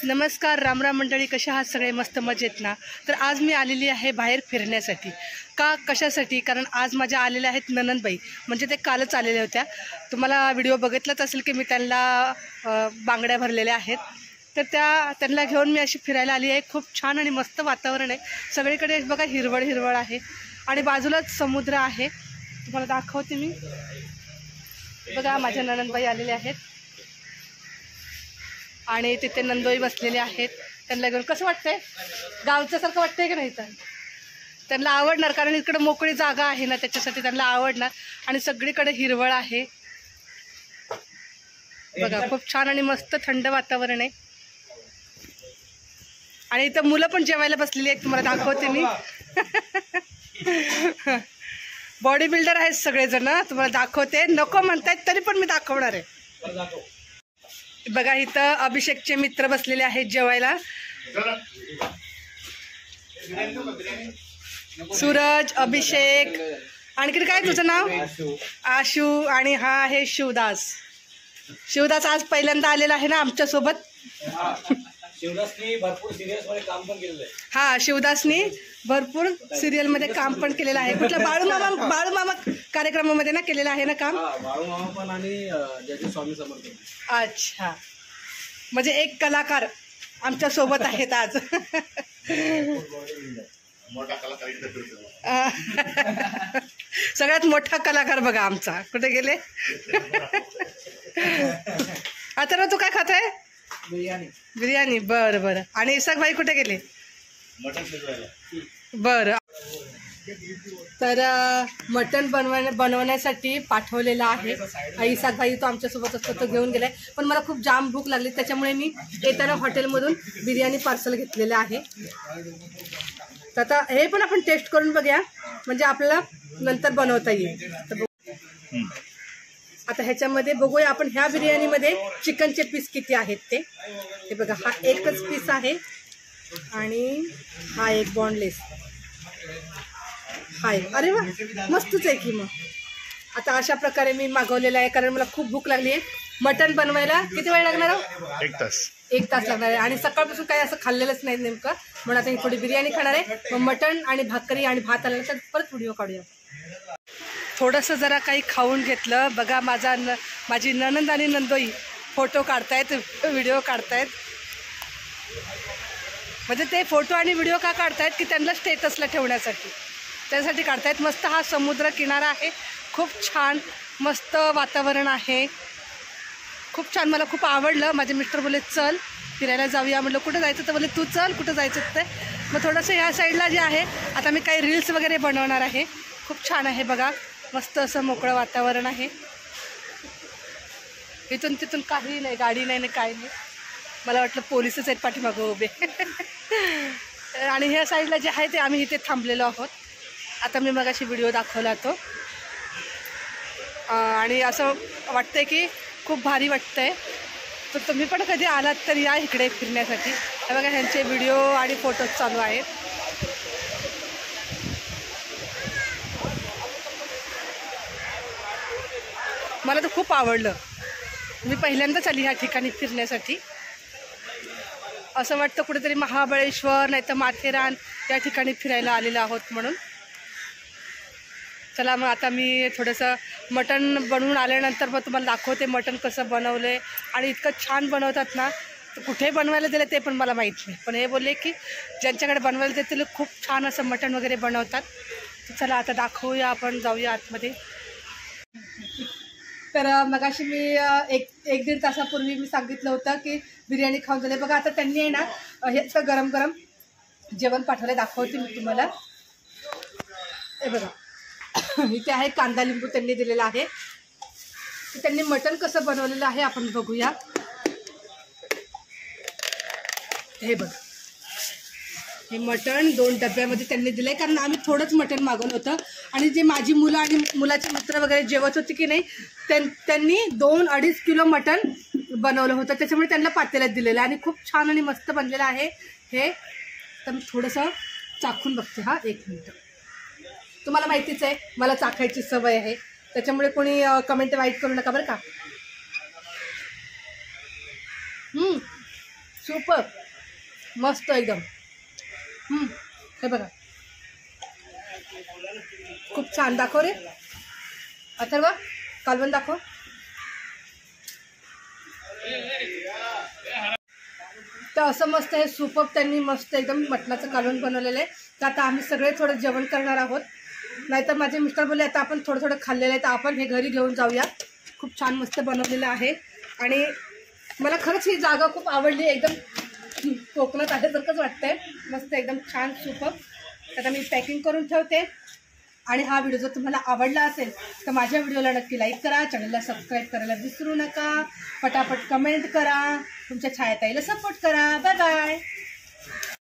नमस्कार, रामराम मंडळी. कशा आहात सगळे? मस्त मजेत ना? तर आज मी आलेली आहे बाहेर फिरण्यासाठी. कशासाठी? कारण आज माझ्या आलेल्या आहेत ननंदबाई, म्हणजे ते कालच आलेल्या होत्या. तुम्हाला व्हिडिओ बघितलाच असेल की मी त्यांना बांगड्या भरलेल्या आहेत. तर त्यांना घेऊन मी अशी फिरायला आली आहे. खूप छान आणि मस्त वातावरण आहे. सगळीकडे बघा हिरवळ हिरवळ आहे आणि बाजूलाच समुद्र आहे. तुम्हाला दाखवते मी. बघा माझ्या ननंदबाई आलेल्या आहेत आणि तिथे नंदोई बसलेले आहेत. त्यांना घेऊन कसं वाटतंय? गावच्यासारखं वाटतंय की नाही? तर त्यांना आवडणार, कारण इकडे मोकळी जागा आहे ना, त्याच्यासाठी त्यांना आवडणार. आणि सगळीकडे हिरवळ आहे बघा. खूप छान आणि मस्त थंड वातावरण आहे. आणि इथं मुलं पण जेवायला बसलेली आहेत. तुम्हाला दाखवते मी. बॉडी बिल्डर आहेत सगळेजण. तुम्हाला दाखवते. नको म्हणतायत तरी पण मी दाखवणार आहे. बघा इथं अभिषेकचे मित्र बसलेले आहेत जेवायला. सूरज, अभिषेक, आणखी काय तुझं नाव? आशू. आणि हा आहे शिवदास. शिवदास आज पहिल्यांदा आलेला आहे ना आमच्या सोबत. शिवदासनी भरपूर सिरियल्स मध्ये काम पण केलेलं आहे. हा, शिवदासनी भरपूर सिरियल मध्ये काम पण केलेलं आहे. कुठल्या बाळूमामा कार्यक्रमामध्ये ना केलेलं आहे ना काम. बाळूमामा पण आणि जय स्वामी समर्थ. अच्छा, म्हणजे एक कलाकार आमच्या सोबत आहेत आज. सगळ्यात मोठा कलाकार बघा आमचा. कुठे गेले? आता ना तू काय खात आहे? बिर्याणी. बरं बरं. आणि इसाक भाई कुठे गेले? बरं. तर मटण बनवण्यासाठी पाठवलेलं आहे. इसाक भाई तो आमच्यासोबत असतो, तो घेऊन गेलाय. पण मला खूप जाम भूक लागली, त्याच्यामुळे मी येताना हॉटेलमधून बिर्याणी पार्सल घेतलेलं आहे. तर आता हे पण आपण टेस्ट करून बघूया, म्हणजे आपल्याला नंतर बनवता येईल. तर आता ह्याच्यामध्ये बघूया आपण ह्या बिर्याणीमध्ये चिकनचे पीस किती आहेत ते. हे बघा, हा एकच पीस आहे आणि हा एक बॉनलेस आहे. अरे वा, मस्तच आहे की. मग आता अशा प्रकारे मी मागवलेलं आहे, कारण मला खूप भूक लागली आहे. मटण बनवायला किती वेळ लागणार? 1 तास. 1 तास लागणार आहे. आणि सकाळपासून काही असं खाल्लेलंच नाही नेमकं, म्हणून आता मी थोडी बिर्याणी खाणार आहे. मग मटण आणि भाकरी आणि भात आलं तर परत व्हिडिओ काढूया. थोडंसं जरा काही खाऊन घेतलं. बघा माझी ननंद आणि नंदोई फोटो काढतायत, व्हिडिओ काढतायत. म्हणजे ते फोटो आणि व्हिडिओ का काढतायत की त्यांना स्टेटसला ठेवण्यासाठी, त्यासाठी काढतायत. मस्त हा समुद्र किनारा आहे. खूप छान मस्त वातावरण आहे. खूप छान, मला खूप आवडलं. माझे मिस्टर बोलले चल फिरायला जाऊया. म्हटलं कुठं जायचं? तर बोलले तू चल, कुठं जायचं ते. मग थोडंसं ह्या साईडला जे आहे आता मी काही रील्स वगैरे बनवणार आहे. खूप छान आहे बघा, मस्त असं मोकळं वातावरण आहे. इथून तिथून काही नाही, गाडी नाही, काही नाही. मला वाटलं पोलिसच आहेत पाठीमागं उभे. आणि ह्या साईडला जे आहे ते आम्ही इथे थांबलेलो आहोत. आता मी मगाशी व्हिडिओ दाखवला तो. आणि असं वाटतंय की खूप भारी वाटतंय. तर तुम्ही पण कधी आलात तर या इकडे फिरण्यासाठी. बघा ह्यांचे व्हिडिओ आणि फोटोज चालू आहेत. मला तर खूप आवडलं. मी पहिल्यांदाच आली ह्या ठिकाणी फिरण्यासाठी. असं वाटतं कुठेतरी महाबळेश्वर नाही तर माथेरान या ठिकाणी फिरायला आलेलो आहोत म्हणून. चला मग आता मी थोडंसं मटण बनवून आल्यानंतर मग तुम्हाला दाखवते मटण कसं बनवलं आहे. आणि इतकं छान बनवतात ना, तर कुठे बनवायला दिलं ते पण मला माहीत नाही. पण हे बोलले की ज्यांच्याकडे बनवायला देते खूप छान असं मटण वगैरे बनवतात. तर चला आता दाखवूया, आपण जाऊया आतमध्ये. तर मगाशी मी एक दीड तासापूर्वी मी सांगितलं होतं की बिर्याणी खाऊन झाले. बघा आता त्यांनी आहे ना हे गरम गरम जेवण पाठवलं. दाखवते मी तुम्हाला. हे बघा, इथे आहे कांदा लिंबू त्यांनी दिलेला आहे. त्यांनी मटण कसं बनवलेलं आहे आपण बघूया. हे बघा, हे मटण 2 डब्यामध्ये त्यांनी दिलं आहे, कारण आम्ही थोडंच मटण मागवलं होतं. आणि जे माझी मुलं आणि मुलाचे मित्र वगैरे जेवत होते की नाही, त्यांनी 2-2.5 किलो मटण बनवलं होतं. त्याच्यामुळे त्यांना पातेल्यात दिलेलं आहे आणि खूप छान आणि मस्त बनलेलं आहे हे. तर मी थोडंसं चाखून बघते. हा, 1 मिनिट. तुम्हाला माहितीच आहे मला चाखायची सवय आहे, त्याच्यामुळे कोणी कमेंट वाईट करू नका बरं का. सुपर मस्त एकदम. हे बघा खूप छान. दाखव रे अथर्व, कालवण दाखव. तर असं मस्त हे सुपर त्यांनी मस्त एकदम मटणाचं कालवण बनवलेलं आहे. तर आता आम्ही सगळे थोडं जेवण करणार आहोत. नाहीतर माझे मिस्टर बोलले आता आपण थोडं थोडं खाल्लेलं आहे तर आपण हे घरी घेऊन जाऊया. खूप छान मस्त बनवलेलं आहे आणि मला खरंच ही जागा खूप आवडली. एकदम कोकणात आल्यासारखंच वाटतंय. मस्त एकदम छान सुपर. आता मी पॅकिंग करून ठेवते. आणि हा व्हिडिओ जर तुम्हाला आवडला असेल तर माझ्या व्हिडिओला नक्की लाईक करा, चॅनलला सबस्क्राईब करायला विसरू नका, पटापट कमेंट करा, तुमच्या छायाताईला सपोर्ट करा. Bye bye.